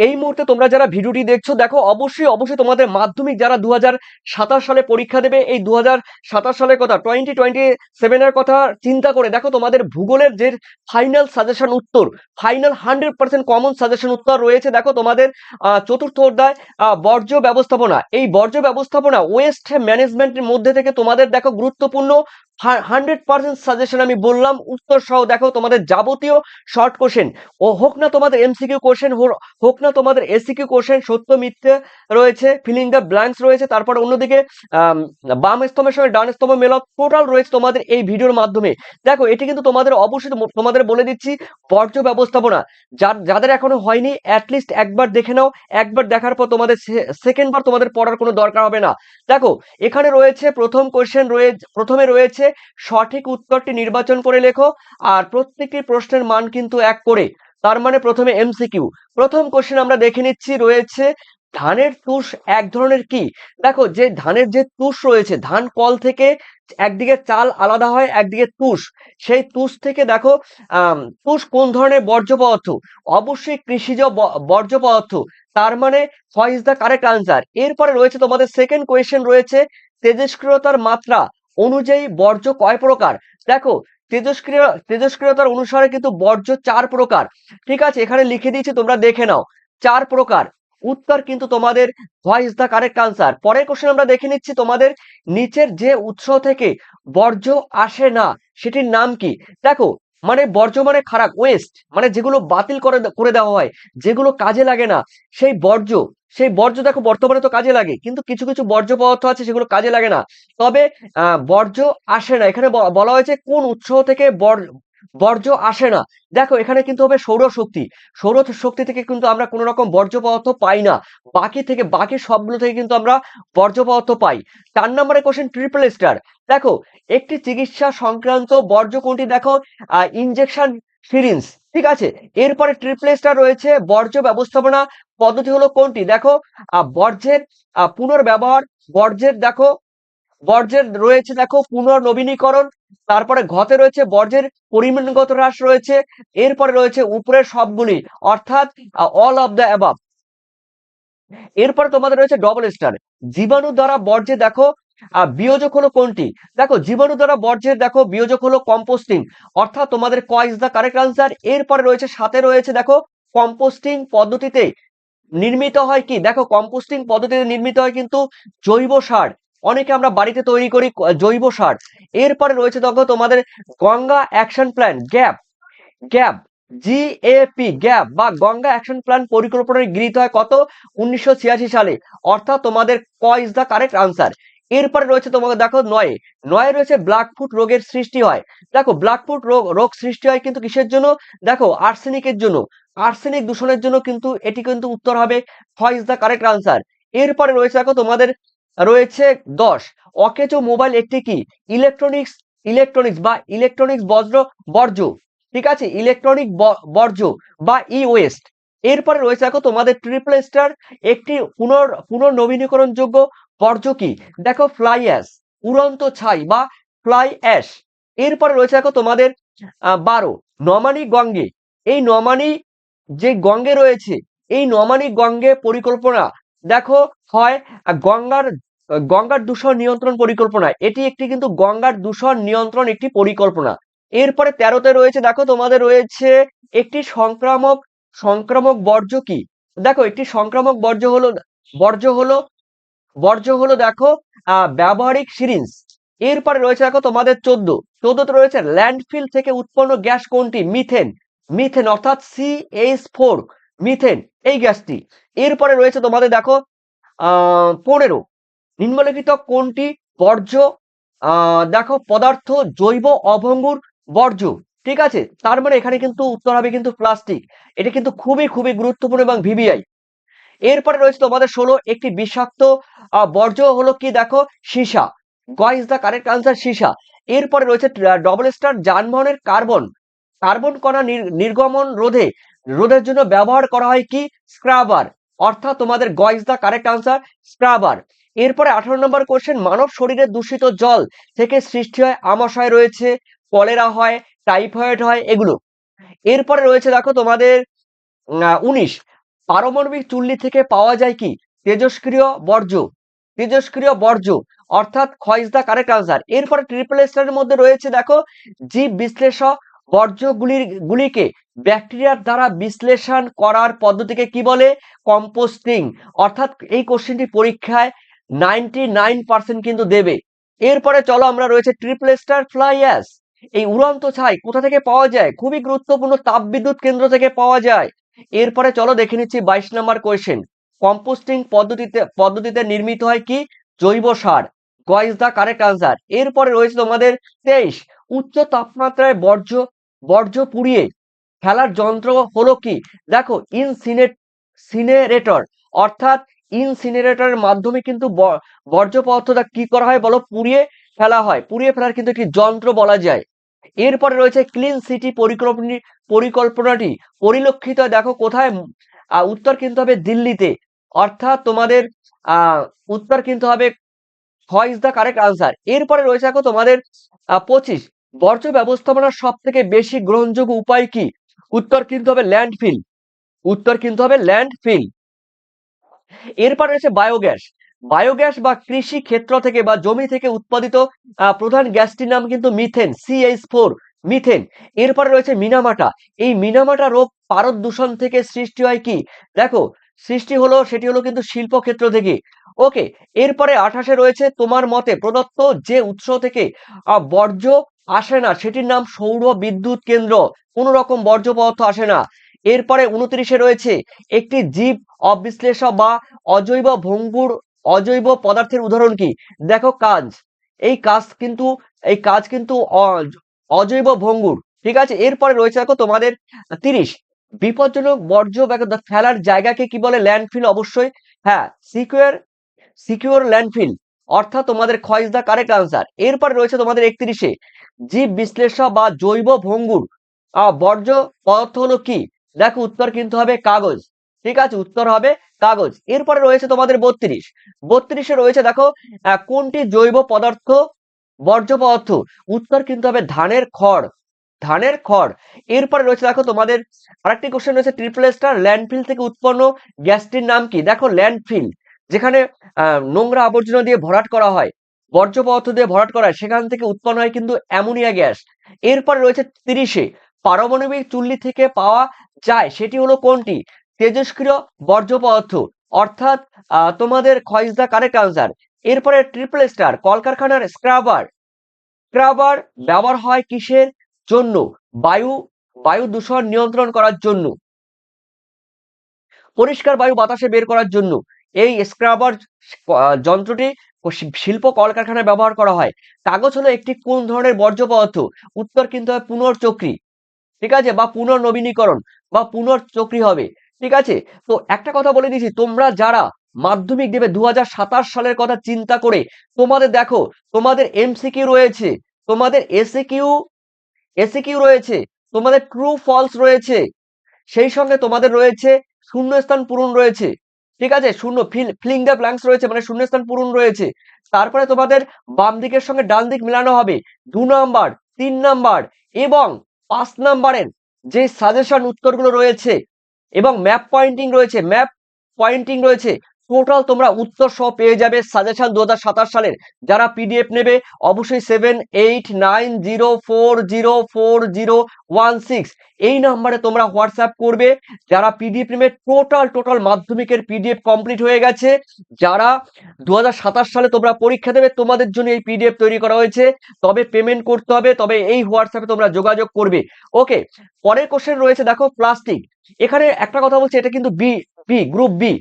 এই মুহূর্তে তোমরা যারা ভিডিওটি দেখছো দেখো অবশ্যই অবশ্যই তোমাদের মাধ্যমিক যারা 2027 সালে পরীক্ষা দেবে, এই 2027 সালের কথা 2027 এর কথা চিন্তা করে দেখো তোমাদের ভূগোলের যে ফাইনাল সাজেশন উত্তর, ফাইনাল 100% কমন সাজেশন উত্তর রয়েছে। দেখো তোমাদের চতুর্থ অধ্যায় বর্জ্য ব্যবস্থাপনা, এই বর্জ্য ব্যবস্থাপনা ওয়েস্ট ম্যানেজমেন্টের মধ্যে থেকে তোমাদের দেখো গুরুত্বপূর্ণ 100% সাজেশন আমি বললাম উত্তর সহ দেখো তোমাদের যাবতীয় শর্ট কোশ্চেন ও হোক না তোমাদের এমসিকিউ কোশ্চেন হোক না তোমাদের এসিকিউ কোশ্চেন, সত্য মিথ্যে রয়েছে, ফিলিং দ্য ব্ল্যাঙ্কস রয়েছে, তারপর অন্যদিকে বাম স্তম্ভের সঙ্গে ডান স্তম্ভ মেলাও টোটাল রয়েছে তোমাদের এই ভিডিওর মাধ্যমে। দেখো এটি কিন্তু তোমাদের অবশ্যই তোমাদের বলে দিচ্ছি বর্জ্য ব্যবস্থাপনা, যাদের এখনো হয়নি অ্যাটলিস্ট একবার দেখে নাও, একবার দেখার পর তোমাদের সেকেন্ড বার তোমাদের পড়ার কোনো দরকার হবে না। দেখো এখানে রয়েছে প্রথম কোশ্চেন প্রথমে রয়েছে সঠিক উত্তরটি নির্বাচন করে লেখো, আর প্রত্যেকটি প্রশ্নের মান কিন্তু 1 করে, তার মানে প্রথমে এমসিকিউ। প্রথম কোশ্চেন আমরা দেখে নিচ্ছি, রয়েছে ধানের তুষ এক ধরনের কি। দেখো যে ধানের যে তুষ রয়েছে, ধান কল থেকে একদিকে চাল আলাদা হয়, একদিকে তুষ, সেই তুষ থেকে দেখো তুষ কোন ধরনের বর্জ্য পদার্থ, অবশ্যই কৃষিজ বর্জ্য পদার্থ, তার মানে হয় ইজ দ্য কারেক্ট আনসার। এরপরে রয়েছে তোমাদের সেকেন্ড কোয়েশ্চেন, রয়েছে তেজস্ক্রিয়তার মাত্রা অনুযায়ী বর্জ্য কয় প্রকার। দেখো তেজস্ক্রিয়তার অনুসারে কিন্তু বর্জ্য 4 প্রকার, ঠিক আছে, এখানে লিখে দিয়েছি তোমরা দেখে নাও 4 প্রকার। উত্তর কিন্তু তোমাদের what is the correct answer. পরের কোশ্চেন আমরা দেখে নিচ্ছি, তোমাদের নিচের যে উৎস থেকে বর্জ্য আসে না সেটির নাম কি। দেখো মানে বর্জ্য মানে খারাপ, ওয়েস্ট মানে যেগুলো বাতিল করে দেওয়া হয়, যেগুলো কাজে লাগে না, সেই বর্জ্য, সেই বর্জ্য দেখো বর্তমানে তো কাজে লাগে, কিন্তু কিছু কিছু বর্জ্য পদার্থ আছে সেগুলো কাজে লাগে না। তবে বর্জ্য আসে না, এখানে বলা হয়েছে কোন উৎস থেকে বর্জ্য আসে না। দেখো এখানে কিন্তু হবে সৌরশক্তি, সৌরশক্তি থেকে কিন্তু আমরা কোনো রকম বর্জ্য পদার্থ পাই না, বাকি সবগুলো থেকে কিন্তু আমরা বর্জ্য পদার্থ পাই। 4 নম্বরের কোশ্চেন ট্রিপল স্টার। দেখো একটি চিকিৎসা সংক্রান্ত বর্জ্য কোনটি, দেখো ইনজেকশন সিরিঞ্জ, ঠিক আছে। এরপরে ট্রিপল স্টার রয়েছে বর্জ্য ব্যবস্থাপনা পদ্ধতি হলো কোনটি। দেখো বর্জ্যের পুনর্ব্যবহার, বর্জ্যের রয়েছে দেখো পুনর্নবীনীকরণ, তারপরে ঘতে রয়েছে বর্জ্যের পরিমাণগত হ্রাস রয়েছে, এরপরে রয়েছে উপরের সবগুলি অর্থাৎ অল অফ দ্য অ্যাবাভ। এরপরে তোমাদের রয়েছে ডবল স্টার, জীবাণু দ্বারা বর্জ্যে দেখো বিয়োজক হলো কোনটি। দেখো জীবাণু দ্বারা বর্জ্যের দেখো বিয়োজক হলো কম্পোস্টিং, অর্থাৎ তোমাদের ক ইজ দ্য কারেক্ট আনসার। এরপরে রয়েছে সাথে রয়েছে দেখো কম্পোস্টিং পদ্ধতিতে নির্মিত হয় কি। দেখো কম্পোস্টিং পদ্ধতিতে নির্মিত হয় কিন্তু জৈব সার, অনেকে আমরা বাড়িতে তৈরি করি জৈব সার। এরপরে রয়েছে দেখো তোমাদের Ganga action plan, gap, gap GAP, gap বা গঙ্গা অ্যাকশন প্ল্যান পরিকল্পনায় গৃহীত হয় কত, 1986 সালে, অর্থাৎ তোমাদের ক ইজ দ্য কারেক্ট আনসার। এরপরে রয়েছে তোমাদের দেখো নয় রয়েছে ব্ল্যাকফুট রোগের সৃষ্টি হয়। দেখো ব্ল্যাকফুট রোগ সৃষ্টি হয় কিন্তু কিসের জন্য, দেখো আর্সেনিকের জন্য, আর্সেনিক দূষণের জন্য কিন্তু এটি কিন্তু উত্তর হবে খ ইজ দ্য কারেক্ট আনসার। এরপরে রয়েছে দেখো তোমাদের রয়েছে 10, অকেজো মোবাইল একটি কি, ইলেকট্রনিক্স বা ইলেকট্রনিক্স বর্জ্য, ঠিক আছে, ইলেকট্রনিক বর্জ্য বা ই ওয়েস্ট। এরপরে রয়েছে দেখো তোমাদের ট্রিপল স্টার, একটি পুনর্নবীনীকরণযোগ্য বর্জ্য কি, দেখো ফ্লাই অ্যাশ, উড়ন্ত ছাই বা ফ্লাই অ্যাশ। এরপরে রয়েছে দেখো তোমাদের 12, নমানি গঙ্গে, এই নমানি যে গঙ্গে রয়েছে, এই নমানি গঙ্গে পরিকল্পনা দেখো হয় গঙ্গার গঙ্গার দূষণ নিয়ন্ত্রণ পরিকল্পনা, এটি একটি কিন্তু গঙ্গার দূষণ নিয়ন্ত্রণ একটি পরিকল্পনা। এরপরে 13তে রয়েছে দেখো তোমাদের রয়েছে একটি সংক্রামক বর্জ্য কি। দেখো একটি সংক্রামক বর্জ্য হলো দেখো ব্যবহারিক সিরিঞ্জ। এরপরে রয়েছে দেখো তোমাদের 14তে রয়েছে ল্যান্ডফিল থেকে উৎপন্ন গ্যাস কোনটি, মিথেন অর্থাৎ CH4, মিথেন এই গ্যাসটি। এরপরে রয়েছে তোমাদের দেখো 15, নিম্নলিখিত কোনটি বর্জ্য দেখো পদার্থ জৈব অভঙ্গুর বর্জ্য, ঠিক আছে, তার মানে এখানে কিন্তু উত্তর হবে কিন্তু প্লাস্টিক, এটা কিন্তু খুবই খুবই গুরুত্বপূর্ণ এবং ভিভিআই। এরপরে রয়েছে তোমাদের 16, একটি বিষাক্ত বর্জ্য হলো কি, দেখো সীসা, গ ইজ দ্য কারেক্ট আনসার সীসা। এরপরে রয়েছে ডবল স্টার, যানবাহনের কার্বন কণা নির্গমন রোধের জন্য ব্যবহার করা হয় কি, স্ক্রাবার, অর্থাৎ তোমাদের গ is the correct answer scrubber. এরপরে 18 নম্বর কোশ্চেন, মানব শরীরে দূষিত জল থেকে সৃষ্টি হয় আমাশয় রয়েছে, কলেরা হয়, টাইফয়েড হয়, এগুলো। এরপরে রয়েছে দেখো তোমাদের 19, পারমাণবিক চুল্লি থেকে পাওয়া যায় কি? তেজস্ক্রিয় বর্জ্য। তেজস্ক্রিয় বর্জ্য অর্থাৎ খ ইজ দা কারেক্ট আনসার। এরপরে ট্রিপল স্টারের মধ্যে রয়েছে দেখো, জীব বিশ্লেষক গুলিকে ব্যাকটেরিয়ার দ্বারা বিশ্লেষণ করার পদ্ধতিকে কি বলে? কম্পোস্টিং। অর্থাৎ এই কোশ্চেনটি পরীক্ষায় 99% কিন্তু দেবে। এরপরে চলো আমরা রয়েছে ট্রিপল স্টার ফ্লাই অ্যাশ। এই উড়ন্ত ছাই কোথা থেকে পাওয়া যায়? খুবই গুরুত্বপূর্ণ, তাপবিদ্যুৎ কেন্দ্র থেকে পাওয়া যায়। এরপরে চলো দেখে নিচ্ছি 22 নম্বর কোয়েশ্চেন। কম্পোস্টিং পদ্ধতিতে নির্মিত হয় কি? জৈব সার। গ ইজ দা কারেক্ট আনসার। এরপরে রয়েছে তোমাদের 23, উচ্চ তাপমাত্রায় বর্জ্য পুড়িয়ে ফেলার যন্ত্র হলো কি? দেখো ইনসিনেরেটর। অর্থাৎ ইনসিনারেটরের মাধ্যমে কিন্তু বর্জ্য পদার্থটা কি করা হয় বলো? পুড়িয়ে ফেলা হয়। পুড়িয়ে ফেলার কিন্তু একটি যন্ত্র বলা যায়। এরপরে রয়েছে ক্লিন সিটি পরিকল্পনাটি পরিলক্ষিত দেখো কোথায়? উত্তর কিন্তু হবে দিল্লিতে। অর্থাৎ তোমাদের উত্তর কিন্তু হবে খ ইজ দা কারেক্ট আনসার। এরপরে রয়েছে দেখো তোমাদের 25, বর্জ্য ব্যবস্থাপনার সব থেকে বেশি গ্রহণযোগ্য উপায় কি? উত্তর কিন্তু হবে ল্যান্ডফিল। উত্তর কিন্তু হবে ল্যান্ডফিল। এরপর রয়েছে বায়োগ্যাস। বায়োগ্যাস বা কৃষি ক্ষেত্র থেকে বা জমি থেকে উৎপাদিত প্রধান গ্যাসটির নাম কিন্তু মিথেন, CH4, মিথেন। এরপরে রয়েছে মিনামাটা। এই মিনামাটা রোগ পারদ দূষণ থেকে সৃষ্টি হয় কি? দেখো সেটি হলো কিন্তু শিল্প ক্ষেত্র থেকে। ওকে। এরপরে 28-এ রয়েছে, তোমার মতে প্রদত্ত যে উৎস থেকে বর্জ্য আসে না সেটির নাম সৌর বিদ্যুৎ কেন্দ্র। কোনো রকম বর্জ্য পদার্থ আসে না। এরপরে 29-এ রয়েছে, একটি জীব অবিশ্লেষক বা অজৈব পদার্থের উদাহরণ কি? দেখো কাজ। এই কাজ কিন্তু অজৈব ভঙ্গুর। ঠিক আছে। এরপরে রয়েছে দেখো তোমাদের 30, বিপজ্জনক বর্জ্য ফেলার জায়গাকে কি বলে? ল্যান্ডফিল। অবশ্যই হ্যাঁ, সিকিউর ল্যান্ডফিল। অর্থাৎ তোমাদের খ ইজ দা কারেক্ট আনসার। এরপরে রয়েছে তোমাদের 31-এ, জীব বিশ্লেষক বা জৈব ভঙ্গুর বর্জ্য পদার্থ হলো কি? দেখো উত্তর কিন্তু হবে কাগজ। ঠিক আছে, উত্তর হবে কাগজ। এরপরে রয়েছে তোমাদের 32-এ রয়েছে দেখো, কোনটি জৈব পদার্থ বর্জ্য পদার্থ? উত্তর কিন্তু হবে ধানের খড়। ধানের খড়। এরপরে রয়েছে দেখো তোমাদের আরেকটি কোশ্চেন রয়েছে, ট্রিপল স্টার ল্যান্ডফিল থেকে উৎপন্ন গ্যাসটির নাম কি? দেখো ল্যান্ডফিল যেখানে নোংরা আবর্জনা দিয়ে ভরাট করা হয়, বর্জ্য পদার্থ দিয়ে ভরাট করা হয়, সেখান থেকে উৎপন্ন হয় কিন্তু অ্যামোনিয়া গ্যাস। এরপরে রয়েছে 30-এ, পারমাণবিক চুল্লি থেকে পাওয়া যায় সেটি হলো কোনটি? তেজস্ক্রিয় বর্জ্য পদার্থ। অর্থাৎ তোমাদের খ ইজ দা কারেক্ট আনসার। এরপরে ট্রিপল স্টার কলকারখানার স্ক্রাবার ব্যবহার হয় কিসের জন্য? বায়ু দূষণ নিয়ন্ত্রণ করার জন্য, পরিষ্কার বায়ু বাতাসে বের করার জন্য এই স্ক্রাবার যন্ত্রটি শিল্প কলকারখানায় ব্যবহার করা হয়। কাগজ হলো একটি কোন ধরনের বর্জ্য পদার্থ? উত্তর কিন্তু হয় পুনর্চক্রী। ঠিক আছে, বা পুনর্নবীনীকরণ বা পুনর্চক্রী হবে। ঠিক আছে। তো একটা কথা বলে দিয়েছি, তোমরা যারা মাধ্যমিক দেবে 2027 সালের কথা চিন্তা করে, তোমাদের দেখো, তোমাদের MCQ রয়েছে, তোমাদের এসিকিউ রয়েছে, তোমাদের ট্রু ফলস রয়েছে, সেই সঙ্গে তোমাদের রয়েছে শূন্যস্থান পূরণ রয়েছে। ঠিক আছে, ফিলিং দ্য ব্ল্যাঙ্কস রয়েছে, মানে শূন্যস্থান পূরণ রয়েছে। তারপরে তোমাদের বাম দিকের সঙ্গে ডান দিক মেলানো হবে। 2 নাম্বার, 3 নাম্বার এবং 5 নাম্বারের যে সাজেশন উত্তরগুলো রয়েছে এবং ম্যাপ পয়েন্টিং রয়েছে, টোটাল তোমরা উত্তর সহ পেয়ে যাবে সাজেশন 2027 সালের। যারা পিডিএফ নেবে অবশ্যই 7890404016 এই নাম্বারে তোমরা হোয়াটসঅ্যাপ করবে। যারা পিডিএফ নেবে, টোটাল মাধ্যমিকের পিডিএফ কমপ্লিট হয়ে গেছে। যারা 2027 সালে তোমরা পরীক্ষা দেবে, তোমাদের জন্য এই পিডিএফ তৈরি করা হয়েছে। তবে পেমেন্ট করতে হবে, তবে এই হোয়াটসঅ্যাপে তোমরা যোগাযোগ করবে। ওকে। পরের কোশ্চেন রয়েছে দেখো প্লাস্টিক। এখানে একটা কথা বলছে, এটা কিন্তু গ্রুপ বি।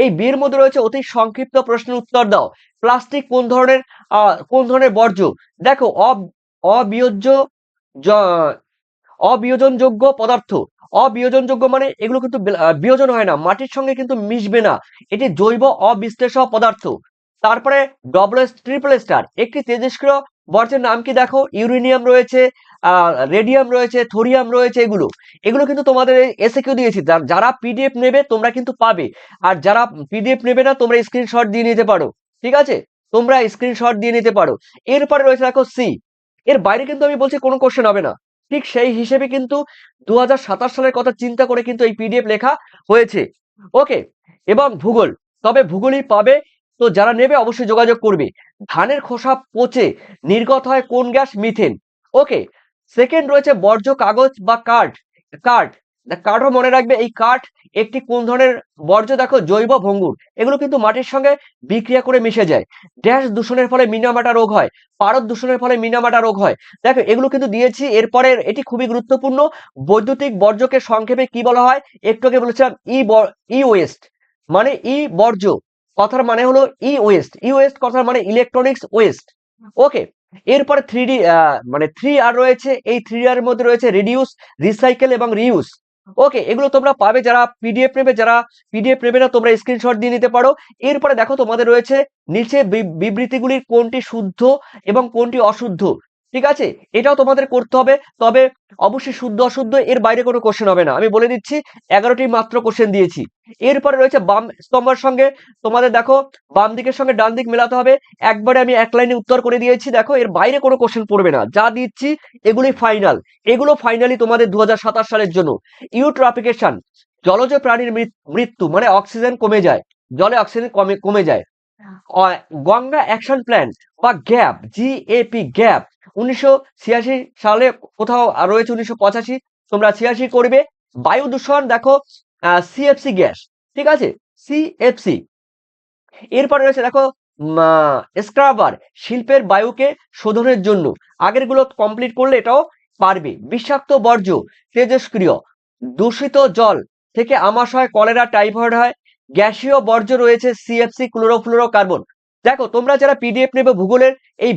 এই বিয়ের মধ্যে রয়েছে অতি সংক্ষিপ্ত প্রশ্নের উত্তর দাও। প্লাস্টিক কোন ধরনের বর্জ্য? দেখো অবিয়োজ্য অবিয়োজনযোগ্য পদার্থ। অবিয়োজনযোগ্য মানে এগুলো কিন্তু বিয়োজন হয় না, মাটির সঙ্গে কিন্তু মিশবে না, এটি জৈব অবিশ্লেষ্য পদার্থ। তারপরে ট্রিপল স্টার একটি তেজস্ক্রিয় বর্জ্যের নাম কি? দেখো ইউরেনিয়াম রয়েছে, রেডিয়াম রয়েছে, থোরিয়াম রয়েছে। এগুলো কিন্তু তোমাদের এসএকিউ দিয়েছি। যারা পিডিএফ নেবে তোমরা কিন্তু পাবে, আর যারা পিডিএফ নেবে না তোমরা স্ক্রিনশট দিয়ে নিতে পারো। ঠিক আছে, তোমরা স্ক্রিনশট দিয়ে নিতে পারো। এরপরে রয়েছে দেখো সি। এর বাইরে কিন্তু আমি বলছি কোনো কোশ্চেন হবে না। ঠিক সেই হিসেবে কিন্তু 2027 সালের কথা চিন্তা করে কিন্তু এই পিডিএফ লেখা হয়েছে। ওকে, এবং ভূগোল, তবে ভূগোলই পাবে। তো যারা নেবে অবশ্যই যোগাযোগ করবে। ধানের খোসা পচে নির্গত হয় কোন গ্যাস? মিথেন। ওকে, সেকেন্ড রয়েছে বর্জ্য কাগজ বা কাঠ। কাঠ, কাঠও মনে রাখবে, এই কাঠ একটি কোন ধরনের বর্জ্য? দেখো, জৈব ভঙ্গুর। এগুলো কিন্তু মাটির সঙ্গে বিক্রিয়া করে মিশে যায়। ড্যাশ দূষণের ফলে মিনামাটা রোগ হয়। পারদ দূষণের ফলে মিনামাটা রোগ হয়। দেখো, এগুলো কিন্তু দিয়েছি। এরপরে এটি খুবই গুরুত্বপূর্ণ, বৈদ্যুতিক বর্জ্যকে সংক্ষেপে কি বলা হয়? একটু আগে বলেছিলাম ই ওয়েস্ট, মানে ই বর্জ্য, কথার মানে হলো ই ওয়েস্ট। ই ওয়েস্ট কথার মানে ইলেকট্রনিক্স ওয়েস্ট। ওকে, এরপরে মানে 3R রয়েছে। এই 3R এর মধ্যে রয়েছে রিডিউস, রিসাইকেল এবং রিউজ। ওকে, এগুলো তোমরা পাবে। যারা পিডিএফ নেবে, যারা পিডিএফ নেবে না, তোমরা স্ক্রিনশট দিয়ে নিতে পারো। এরপরে দেখো, তোমাদের রয়েছে নিচে বিবৃতিগুলির কোনটি শুদ্ধ এবং কোনটি অশুদ্ধ। ঠিক আছে, এটাও তোমাদের করতে হবে। তবে অবশ্যই শুদ্ধ অশুদ্ধ এর বাইরে কোনো কোশ্চেন হবে না, আমি বলে দিচ্ছি। 11টি মাত্র কোশ্চেন দিয়েছি। এরপরে রয়েছে বাম স্তম্ভের সঙ্গে তোমাদের দেখো বাম দিকের সঙ্গে ডান দিক মেলাতে হবে। একবারে আমি এক লাইনে উত্তর করে দিয়েছি। দেখো, এর বাইরে কোনো কোশ্চেন পড়বে না, যা দিচ্ছি এগুলি ফাইনাল। এগুলো ফাইনালি তোমাদের 2027 সালের জন্য। ইউট্রপিকেশন, জলজ প্রাণীর মৃত্যু, মানে অক্সিজেন কমে যায়, জলে অক্সিজেন কমে যায়। গঙ্গা অ্যাকশন প্ল্যান বা গ্যাপ, GAP গ্যাপ, 1986 সালে কোথাও রয়েছে 1985, তোমরা 86 করবে। বায়ু দূষণ দেখো, CFC গ্যাস। ঠিক আছে, CFC। এরপরে রয়েছে দেখো স্ক্রাবার, শিল্পের বায়ুকে শোধনের জন্য। আগেরগুলো কমপ্লিট করলে এটাও পারবে। বিষাক্ত বর্জ্য, তেজস্ক্রিয়। দূষিত জল থেকে আমাশয়, কলেরা, টাইফয়েড হয়। গ্যাসীয় বর্জ্য রয়েছে CFC, ক্লোরোফ্লোরোকার্বন। দেখো, তোমরা যারা পিডিএফ নেবে ভূগোলের এই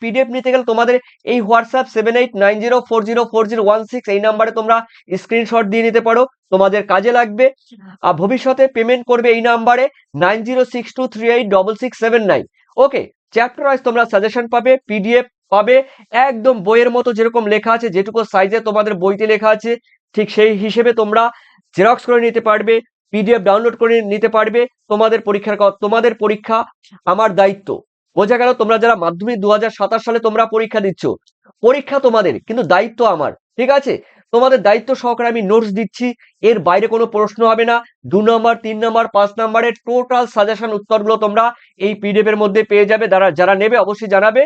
পিডিএফ নিতে গেলে তোমাদের এই হোয়াটসঅ্যাপ 7890404016 এই নাম্বারে তোমরা স্ক্রিনশট দিয়ে নিতে পারো, তোমাদের কাজে লাগবে। আর ভবিষ্যতে পেমেন্ট করবে এই নাম্বারে 9062386679। ওকে, চ্যাপ্টার ওয়াইজ তোমরা সাজেশন পাবে, পিডিএফ পাবে, একদম বইয়ের মতো যেরকম লেখা আছে, যেটুকু সাইজে তোমাদের বইতে লেখা আছে ঠিক সেই হিসেবে তোমরা জেরক্স করে নিতে পারবে, পিডিএফ ডাউনলোড করে নিতে পারবে। তোমাদের পরীক্ষা আমার দায়িত্ব। বোঝা গেল? তোমরা যারা মাধ্যমিক 2027 সালে তোমরা পরীক্ষা দিচ্ছ, পরীক্ষা তোমাদের, কিন্তু দায়িত্ব আমার। ঠিক আছে, তোমাদের দায়িত্ব সহকারে আমি নোটস দিচ্ছি। এর বাইরে কোনো প্রশ্ন হবে না। 2 নম্বর, 3 নম্বর, 5 নম্বরের টোটাল সাজেশন উত্তরগুলো তোমরা এই পিডিএফ এর মধ্যে পেয়ে যাবে। যারা নেবে অবশ্যই জানাবে।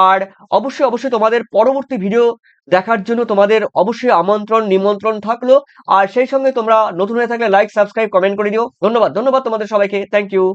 আর অবশ্যই তোমাদের পরবর্তী ভিডিও দেখার জন্য তোমাদের অবশ্যই আমন্ত্রণ, নিমন্ত্রণ থাকলো। আর সেই সঙ্গে তোমরা নতুন হয়ে থাকলে লাইক, সাবস্ক্রাইব, কমেন্ট করে দিও। ধন্যবাদ তোমাদের সবাইকে। Thank you.